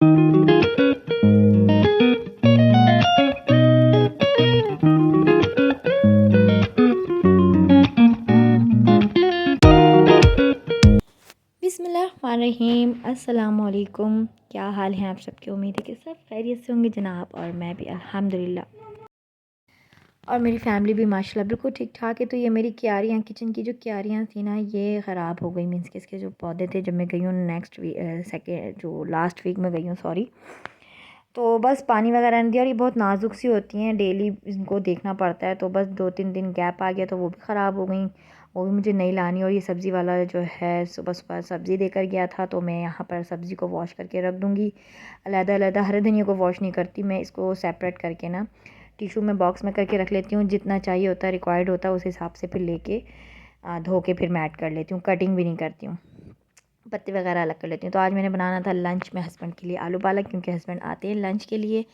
बिस्मिल्लाहिर्रहमानिर्रहीम। अस्सलामुअलैकुम। क्या हाल है आप सबके? उम्मीद है कि सब खैरियत से होंगे जनाब, और मैं भी अल्हम्दुलिल्लाह, और मेरी फैमिली भी माशाल्लाह बिल्कुल ठीक ठाक है। तो ये मेरी क्यारियाँ, किचन की जो क्यारियाँ थी ना, ये ख़राब हो गई। मीन्स कि इसके जो पौधे थे, जब मैं गई हूँ नेक्स्ट वीक सेकेंड जो लास्ट वीक में गई हूँ, सॉरी, तो बस पानी वगैरह नहीं दिया। और ये बहुत नाजुक सी होती हैं, डेली इनको देखना पड़ता है। तो बस 2-3 दिन गैप आ गया तो वो भी ख़राब हो गई। वो भी मुझे नहीं लानी। और ये सब्ज़ी वाला जो है सुबह सुबह सब्ज़ी देकर गया था, तो मैं यहाँ पर सब्ज़ी को वॉश करके रख दूँगी। अलग-अलग हरे धनिया को वॉश नहीं करती मैं, इसको सेपरेट करके ना टिशू में बॉक्स में करके रख लेती हूँ। जितना चाहिए होता है, रिक्वायर्ड होता है, उस हिसाब से फिर लेके धो के फिर मैट कर लेती हूँ। कटिंग भी नहीं करती हूँ, पत्ते वगैरह अलग कर लेती हूँ। तो आज मैंने बनाना था लंच में हस्बैंड के लिए आलू पालक, क्योंकि हस्बैंड आते हैं लंच के लिए।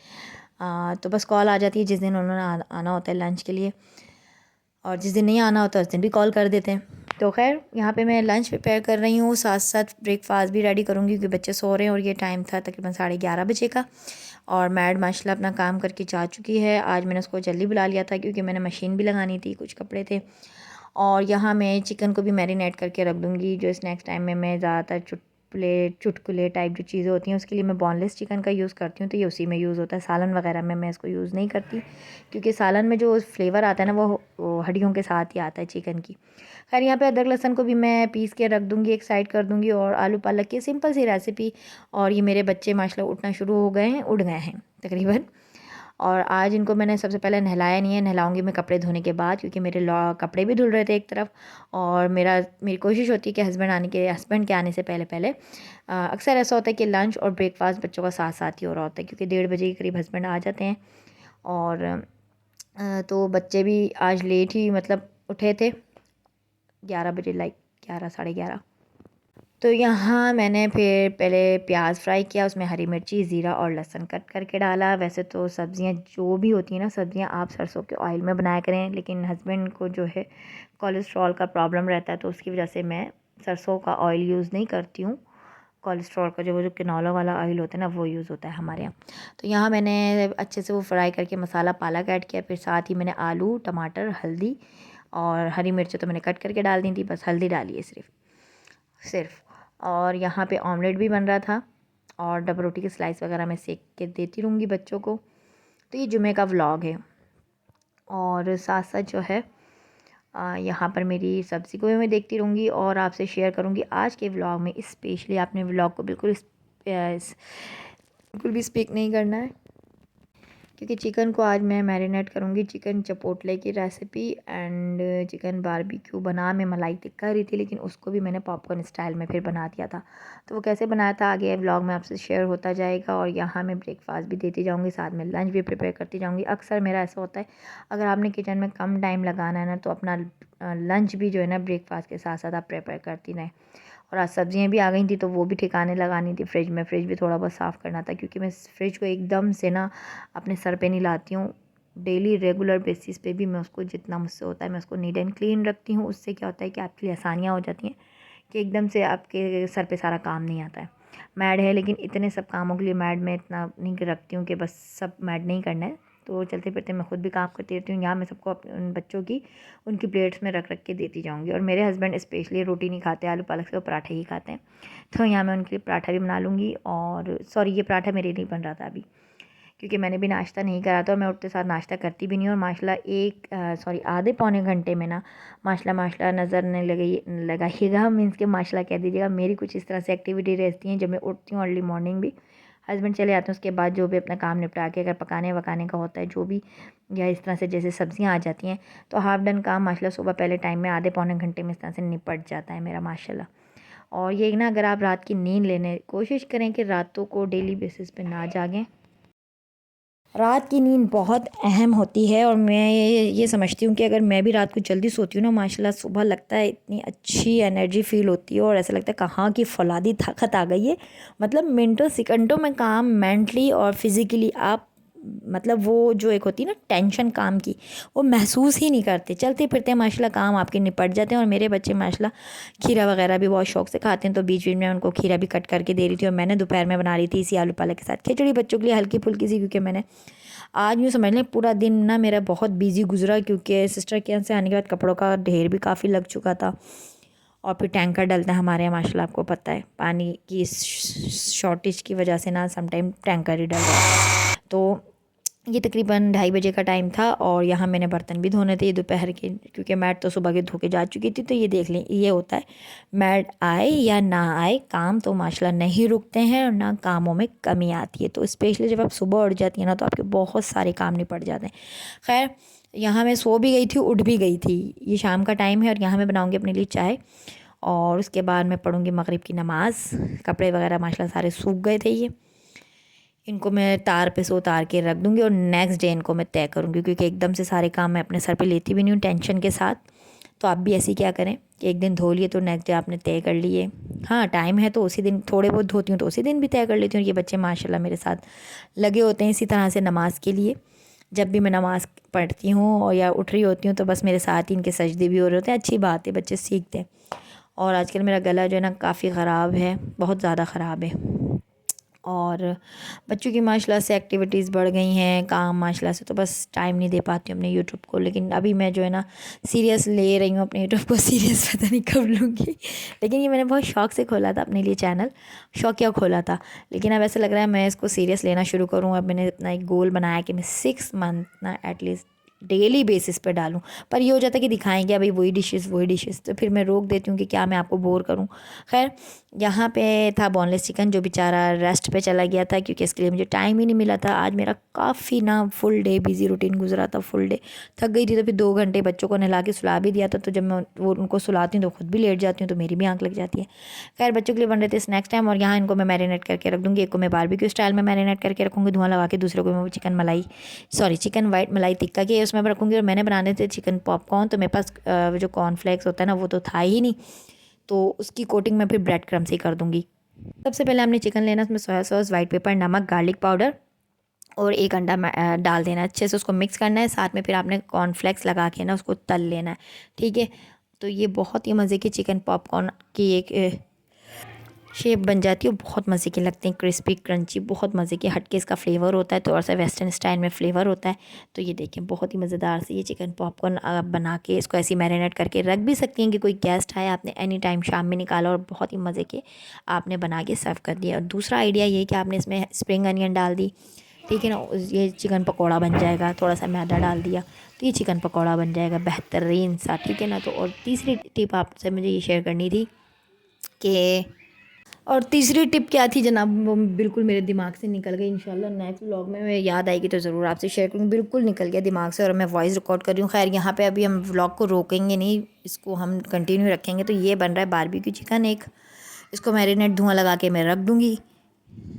तो बस कॉल आ जाती है जिस दिन उन्होंने आना होता है लंच के लिए, और जिस दिन नहीं आना होता उस दिन भी कॉल कर देते हैं। तो खैर यहाँ पे मैं लंच प्रिपेयर कर रही हूँ, साथ साथ ब्रेकफास्ट भी रेडी करूँगी, क्योंकि बच्चे सो रहे हैं। और ये टाइम था तकरीबन 11:30 बजे का। और मैड माशाल्लाह अपना काम करके जा चुकी है। आज मैंने उसको जल्दी बुला लिया था, क्योंकि मैंने मशीन भी लगानी थी, कुछ कपड़े थे। और यहाँ मैं चिकन को भी मैरिनेट करके रख दूँगी। जो स्नैक्स टाइम में मैं ज़्यादातर चुटकुले टाइप जो चीज़ें होती हैं, उसके लिए मैं बोनलेस चिकन का यूज़ करती हूँ। तो ये उसी में यूज़ होता है। सालन वगैरह में मैं इसको यूज़ नहीं करती, क्योंकि सालन में जो फ्लेवर आता है ना, वो हड्डियों के साथ ही आता है चिकन की। खैर यहाँ पे अदरक लहसुन को भी मैं पीस के रख दूँगी, एक साइड कर दूँगी। और आलू पालक की सिंपल सी रेसिपी। और ये मेरे बच्चे माशाल्लाह उठना शुरू हो गए हैं, उठ गए हैं तकरीबन। और आज इनको मैंने सबसे पहले नहलाया नहीं है, नहलाऊंगी मैं कपड़े धोने के बाद, क्योंकि मेरे कपड़े भी धुल रहे थे एक तरफ। और मेरी कोशिश होती है कि हस्बैंड के आने से पहले पहले अक्सर ऐसा होता है कि लंच और ब्रेकफास्ट बच्चों का साथ साथ ही हो रहा होता है, क्योंकि 1:30 बजे के करीब हस्बैंड आ जाते हैं। और तो बच्चे भी आज लेट ही मतलब उठे थे, 11 बजे, लाइक 11, 11:30। तो यहाँ मैंने फिर पहले प्याज फ्राई किया, उसमें हरी मिर्ची, ज़ीरा और लहसुन कट करके डाला। वैसे तो सब्ज़ियाँ जो भी होती हैं ना, सब्ज़ियाँ आप सरसों के ऑयल में बनाया करें, लेकिन हस्बैंड को जो है कोलेस्ट्रॉल का प्रॉब्लम रहता है, तो उसकी वजह से मैं सरसों का ऑयल यूज़ नहीं करती हूँ। कोलेस्ट्रॉल का जो कैनोला वाला ऑयल होता है ना, वो यूज़ होता है हमारे यहाँ। तो यहाँ मैंने अच्छे से वो फ्राई करके मसाला पालक ऐड किया। फिर साथ ही मैंने आलू, टमाटर, हल्दी और हरी मिर्च तो मैंने कट करके डाल दी थी, बस हल्दी डाली है सिर्फ। और यहाँ पे ऑमलेट भी बन रहा था, और डबल रोटी की स्लाइस वगैरह मैं सेक के देती रहूँगी बच्चों को। तो ये जुमे का व्लॉग है। और साथ साथ जो है यहाँ पर मेरी सब्ज़ी को भी मैं देखती रहूँगी और आपसे शेयर करूँगी आज के व्लॉग में। स्पेशली आपने व्लॉग को बिल्कुल भी स्पीक नहीं करना है, क्योंकि चिकन को आज मैं मैरिनेट करूँगी। चिकन चपोटले की रेसिपी एंड चिकन बारबेक्यू बना मैं मलाई टिक्का रही थी, लेकिन उसको भी मैंने पॉपकॉर्न स्टाइल में फिर बना दिया था। तो वो कैसे बनाया था आगे व्लॉग में आपसे शेयर होता जाएगा। और यहाँ मैं ब्रेकफास्ट भी देती जाऊँगी, साथ में लंच भी प्रिपेयर करती जाऊँगी। अक्सर मेरा ऐसा होता है, अगर आपने किचन में कम टाइम लगाना है ना, तो अपना लंच भी जो है ना ब्रेकफास्ट के साथ साथ आप प्रिपेयर करती रहें। और आज सब्जियाँ भी आ गई थी, तो वो भी ठिकाने लगानी थी। फ्रिज भी थोड़ा बहुत साफ़ करना था, क्योंकि मैं फ्रिज को एकदम से ना अपने सर पे नहीं लाती हूँ। डेली रेगुलर बेसिस पे भी मैं उसको जितना मुझसे होता है मैं उसको नीट एंड क्लीन रखती हूँ। उससे क्या होता है कि आपके लिए आसानियाँ हो जाती हैं, कि एकदम से आपके सर पे सारा काम नहीं आता है। मैड है, लेकिन इतने सब कामों के लिए मैड में इतना नहीं रखती हूँ कि बस सब मैड नहीं करना है। तो चलते फिरते मैं खुद भी काम करती रहती हूँ। यहाँ मैं सबको अपने उन बच्चों की उनकी प्लेट्स में रख रख के देती जाऊँगी। और मेरे हस्बैंड स्पेशली रोटी नहीं खाते, आलू पालक से वो पराठे ही खाते हैं। तो यहाँ मैं उनके लिए पराठा भी बना लूँगी। और सॉरी, ये पराठा मेरे नहीं बन रहा था अभी, क्योंकि मैंने भी नाश्ता नहीं करा था, और मैं उठते साथ नाश्ता करती भी नहीं। और माशाल्लाह आधे पौने घंटे में ना माशाल्लाह नज़र नहीं लगाइएगा, मीन्स के माशाल्लाह कह दीजिएगा। मेरी कुछ इस तरह से एक्टिविटी रहती हैं जब मैं उठती हूँ अर्ली मॉर्निंग भी। हस्बैंड चले जाते हैं, उसके बाद जो भी अपना काम निपटा के, अगर पकाने वकाने का होता है जो भी, या इस तरह से जैसे सब्जियां आ जाती हैं, तो हाफ डन काम माशाल्लाह सुबह पहले टाइम में आधे पौने घंटे में इस तरह से निपट जाता है मेरा माशाल्लाह। और ये ना, अगर आप रात की नींद लेने कोशिश करें कि रातों को डेली बेसिस पे ना जागें। रात की नींद बहुत अहम होती है, और मैं ये समझती हूँ कि अगर मैं भी रात को जल्दी सोती हूँ ना, माशाल्लाह सुबह लगता है इतनी अच्छी एनर्जी फ़ील होती है, और ऐसा लगता है कहाँ की फ़ौलादी ताकत आ गई है। मतलब मिनटों सेकंडों में काम मेंटली और फिज़िकली आप मतलब वो जो एक होती है ना टेंशन काम की, वो महसूस ही नहीं करते। चलते फिरते माशाल्लाह काम आपके निपट जाते हैं। और मेरे बच्चे माशाल्लाह खीरा वगैरह भी बहुत शौक से खाते हैं, तो बीच बीच में उनको खीरा भी कट करके दे रही थी। और मैंने दोपहर में बना रही थी इसी आलू पालक के साथ खिचड़ी बच्चों के लिए हल्की फुल्की सी, क्योंकि मैंने आज यूँ समझ लें पूरा दिन ना मेरा बहुत बिजी गुजरा, क्योंकि सिस्टर के यहाँ से आने के बाद कपड़ों का ढेर भी काफ़ी लग चुका था। और फिर टैंकर डलता है हमारे यहाँ माशाल्लाह, आपको पता है पानी की शॉर्टेज की वजह से ना समटाइम टैंकर ही डल रहा है। तो ये तकरीबन 2:30 बजे का टाइम था और यहाँ मैंने बर्तन भी धोने थे ये दोपहर के, क्योंकि मैट तो सुबह के धो के जा चुकी थी। तो ये देख लें, ये होता है मैट आए या ना आए, काम तो माशाल्लाह नहीं रुकते हैं और ना कामों में कमी आती है। तो स्पेशली जब आप सुबह उठ जाती हैं ना, तो आपके बहुत सारे काम निपट जाते हैं। खैर, यहाँ मैं सो भी गई थी, उठ भी गई थी। ये शाम का टाइम है और यहाँ मैं बनाऊँगी अपने लिए चाय और उसके बाद मैं पढ़ूँगी मगरिब की नमाज़। कपड़े वगैरह माशाल्लाह सारे सूख गए थे, ये इनको मैं तार पे से उतार के रख दूँगी और नेक्स्ट डे इनको मैं तय करूँगी, क्योंकि एकदम से सारे काम मैं अपने सर पे लेती भी नहीं हूँ टेंशन के साथ। तो आप भी ऐसे ही क्या करें कि एक दिन धो लिए तो नेक्स्ट डे आपने तय कर लिए। हाँ, टाइम है तो उसी दिन थोड़े बहुत धोती हूँ, तो उसी दिन भी तय कर लेती हूँ। ये बच्चे माशाल्लाह मेरे साथ लगे होते हैं इसी तरह से नमाज़ के लिए। जब भी मैं नमाज़ पढ़ती हूँ और या उठ रही होती हूँ तो बस मेरे साथ ही इनके सजदे भी हो रहे होते हैं। अच्छी बात है, बच्चे सीखते हैं। और आजकल मेरा गला जो है ना काफ़ी ख़राब है, बहुत ज़्यादा ख़राब है। और बच्चों की माशाल्लाह से एक्टिविटीज़ बढ़ गई हैं, काम माशाल्लाह से, तो बस टाइम नहीं दे पाती हूँ अपने यूट्यूब को। लेकिन अभी मैं जो है ना सीरियस ले रही हूँ अपने यूट्यूब को, सीरियस पता नहीं कब लूँगी। लेकिन ये मैंने बहुत शौक़ से खोला था अपने लिए चैनल, शौकिया खोला था। लेकिन अब ऐसा लग रहा है मैं इसको सीरियस लेना शुरू करूँ। अब मैंने अपना एक गोल बनाया कि मैं 6 मंथ ना एटलीस्ट डेली बेसिस पे डालूं। पर ये हो जाता है कि दिखाएंगे अभी वही डिशेस, तो फिर मैं रोक देती हूँ कि क्या मैं आपको बोर करूँ। खैर, यहाँ पे था बोनलेस चिकन, जो बेचारा रेस्ट पे चला गया था, क्योंकि इसके लिए मुझे टाइम ही नहीं मिला था। आज मेरा काफ़ी ना फुल डे बिजी रूटीन गुजरा था, फुल डे थक गई थी। तो फिर 2 घंटे बच्चों को नहला के सुला भी दिया था। तो जब मैं वो उनको सुलाती हूँ तो खुद भी लेट जाती हूँ, तो मेरी भी आँख लग जाती है। खैर, बच्चों के लिए बन रहे थे स्नैक्स टाइम और यहाँ इनको मैं मैरिनेट करके रख दूँगी। एक को मैं बारबेक्यू स्टाइल में मैरिनेट करके रखूँगी धुआं लगा के, दूसरे को मैं चिकन वाइट मलाई टिक्का के उसमें रखूँगी। और मैंने बनाने थे चिकन पॉपकॉर्न, तो मेरे पास जो कॉर्नफ्लेक्स होता है ना वो तो था ही नहीं, तो उसकी कोटिंग मैं फिर ब्रेड क्रम्ब से ही कर दूँगी। सबसे पहले हमने चिकन लेना, उसमें सोया सॉस, वाइट पेपर, नमक, गार्लिक पाउडर और 1 अंडा डाल देना, अच्छे से उसको मिक्स करना है। साथ में फिर आपने कॉर्नफ्लेक्स लगा के ना उसको तल लेना है, ठीक है। तो ये बहुत ही मज़े की चिकन पॉपकॉर्न की एक शेप बन जाती है, बहुत मज़े के लगते हैं, क्रिस्पी क्रंची, बहुत मज़े के। हटके इसका फ्लेवर होता है, थोड़ा सा वेस्टर्न स्टाइल में फ्लेवर होता है। तो ये देखें बहुत ही मज़ेदार से ये चिकन पॉपकॉर्न आप बना के इसको ऐसे मैरिनेट करके रख भी सकती हैं कि कोई गेस्ट आए, आपने एनी टाइम शाम में निकाला और बहुत ही मज़े के आपने बना के सर्व कर दिया। और दूसरा आइडिया ये कि आपने इसमें स्प्रिंग अनियन डाल दी, ठीक है ना, ये चिकन पकौड़ा बन जाएगा। थोड़ा सा मैदा डाल दिया तो ये चिकन पकौड़ा बन जाएगा बेहतरीन सा, ठीक है ना। तो और तीसरी टिप आपसे मुझे ये शेयर करनी थी कि और तीसरी टिप क्या थी जनाब, वो बिल्कुल मेरे दिमाग से निकल गई। इंशाल्लाह नेक्स्ट व्लॉग में मैं याद आएगी तो ज़रूर आपसे शेयर करूँगी। बिल्कुल निकल गया दिमाग से और मैं वॉइस रिकॉर्ड कर रही हूँ। खैर, यहाँ पे अभी हम व्लॉग को रोकेंगे नहीं, इसको हम कंटिन्यू रखेंगे। तो ये बन रहा है बारबेक्यू चिकन, एक इसको मैरिनेट धुआं लगा के मैं रख दूँगी।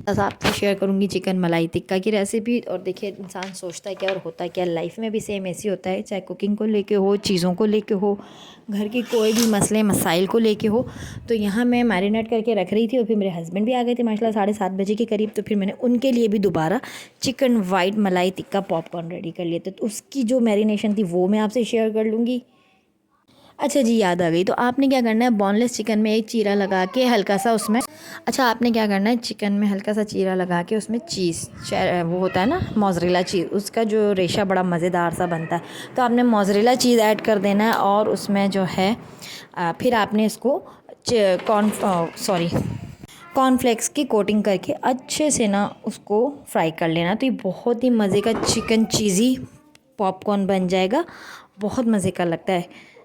बस आपसे शेयर करूँगी चिकन मलाई टिक्का की रेसिपी। और देखिए इंसान सोचता है क्या और होता है क्या, लाइफ में भी सेम ऐसी होता है, चाहे कुकिंग को लेके हो, चीज़ों को लेके हो, घर के कोई भी मसले मसाइल को लेके हो। तो यहाँ मैं मैरिनेट करके रख रही थी और फिर मेरे हस्बैंड भी आ गए थे माशाल्लाह 7:30 बजे के करीब। तो फिर मैंने उनके लिए भी दोबारा चिकन वाइट मलाई टिक्का पॉपकॉर्न रेडी कर लिए थे। तो उसकी जो मैरिनेशन थी वो मैं आपसे शेयर कर लूँगी। अच्छा जी, याद आ गई। तो आपने क्या करना है, बोनलेस चिकन में एक चीरा लगा के हल्का सा उसमें आपने क्या करना है, चिकन में हल्का सा चीरा लगा के उसमें चीज़, वो होता है ना मोज़रेला चीज़, उसका जो रेशा बड़ा मज़ेदार सा बनता है। तो आपने मोज़रेला चीज़ ऐड कर देना है और उसमें जो है फिर आपने इसको कॉर्नफ्लेक्स की कोटिंग करके अच्छे से ना उसको फ्राई कर लेना। तो ये बहुत ही मज़े का चिकन चीज़ी पॉपकॉर्न बन जाएगा, बहुत मज़े का लगता है।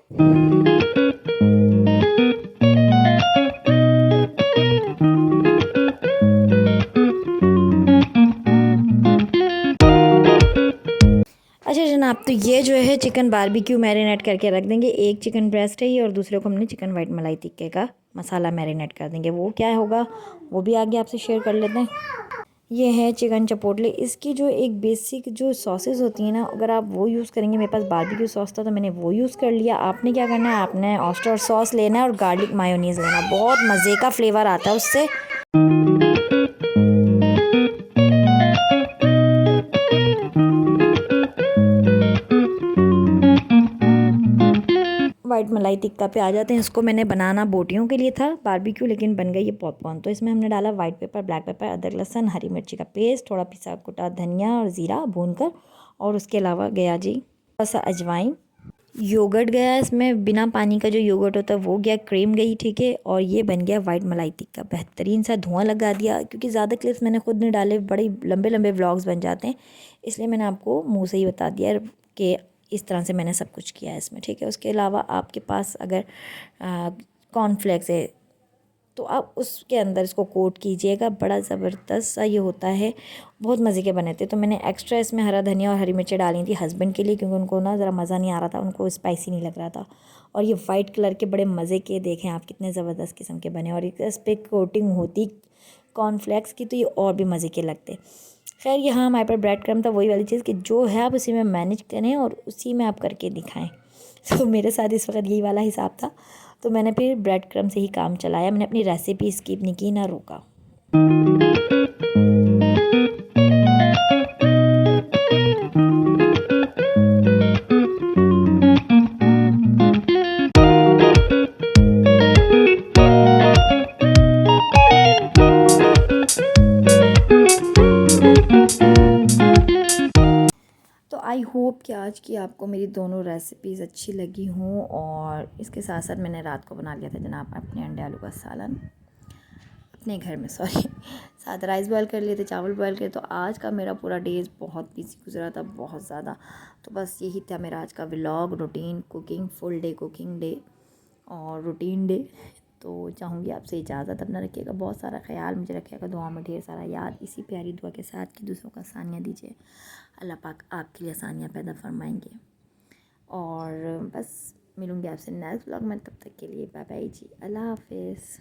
अच्छा जनाब, तो ये जो है चिकन बारबेक्यू मैरिनेट करके रख देंगे। एक चिकन ब्रेस्ट है ये और दूसरे को हमने चिकन वाइट मलाई टिक्के का मसाला मैरिनेट कर देंगे। वो क्या होगा वो भी आगे आपसे शेयर कर लेते हैं। ये है चिकन चपोटले। इसकी जो एक बेसिक जो सॉसेस होती हैं ना, अगर आप वो यूज़ करेंगे, मेरे पास बारबेक्यू सॉस था तो मैंने वो यूज़ कर लिया। आपने क्या करना है, आपने ऑयस्टर सॉस लेना है और गार्लिक मायोनीज़ लेना, बहुत मज़े का फ्लेवर आता है उससे। मलाई टिक्का पे आ जाते हैं। इसको मैंने बनाना बोटियों के लिए था बारबेक्यू, लेकिन बन गई ये पॉपकॉर्न। तो इसमें हमने डाला वाइट पेपर, ब्लैक पेपर, अदरक लहसुन, हरी मिर्ची का पेस्ट, थोड़ा पिसा कुटा धनिया और ज़ीरा भूनकर, और उसके अलावा गया जी थोड़ा सा अजवाइन, योगर्ट गया इसमें बिना पानी का जो योगर्ट होता है वो गया, क्रीम गई, ठीक है। और ये बन गया वाइट मलाई टिक्का। बेहतरीन सा धुआं लगा दिया, क्योंकि ज़्यादा क्लिप्स मैंने खुद नहीं डाले, बड़े लंबे लंबे व्लॉग्स बन जाते हैं, इसलिए मैंने आपको मुंह से ही बता दिया कि इस तरह से मैंने सब कुछ किया है इसमें, ठीक है। उसके अलावा आपके पास अगर कॉर्नफ्लेक्स है तो आप उसके अंदर इसको कोट कीजिएगा। बड़ा ज़बरदस्त सा ये होता है, बहुत मज़े के बने थे। तो मैंने एक्स्ट्रा इसमें हरा धनिया और हरी मिर्ची डाली थी हस्बैंड के लिए, क्योंकि उनको ना ज़रा मज़ा नहीं आ रहा था, उनको स्पाइसी नहीं लग रहा था। और ये वाइट कलर के बड़े मज़े के, देखें आप कितने ज़बरदस्त किस्म के बने। और इस पर कोटिंग होती कॉर्नफ्लेक्स की तो ये और भी मज़े के लगते। खैर यहाँ हमारे पर ब्रेड क्रम्ब था, वही वाली चीज़ कि जो है आप उसी में मैनेज करें और उसी में आप करके दिखाएं। तो मेरे साथ इस वक्त यही वाला हिसाब था, तो मैंने फिर ब्रेड क्रम्ब से ही काम चलाया। मैंने अपनी रेसिपी स्किप नहीं की ना रोका। आई होप कि आज की आपको मेरी दोनों रेसिपीज़ अच्छी लगी हों। और इसके साथ साथ मैंने रात को बना लिया था जनाब अपने अंडे आलू का सालन अपने घर में, सॉरी, साथ राइस बॉयल कर लिए थे, चावल बॉयल करे। तो आज का मेरा पूरा डे बहुत बिजी गुजरा था, बहुत ज़्यादा। तो बस यही था मेरा आज का vlog, routine cooking, full day cooking day और रूटीन डे। तो चाहूँगी आपसे इजाज़त, अपना रखिएगा बहुत सारा ख्याल, मुझे रखिएगा दुआ में ढेर सारा याद। इसी प्यारी दुआ के साथ कि दूसरों को आसानियाँ दीजिए, अल्लाह पाक आपके लिए आसानियाँ पैदा फरमाएंगे। और बस मिलूँगी आपसे नेक्स्ट व्लॉग में, तब तक के लिए बाय बाय जी, अल्लाह हाफिज़।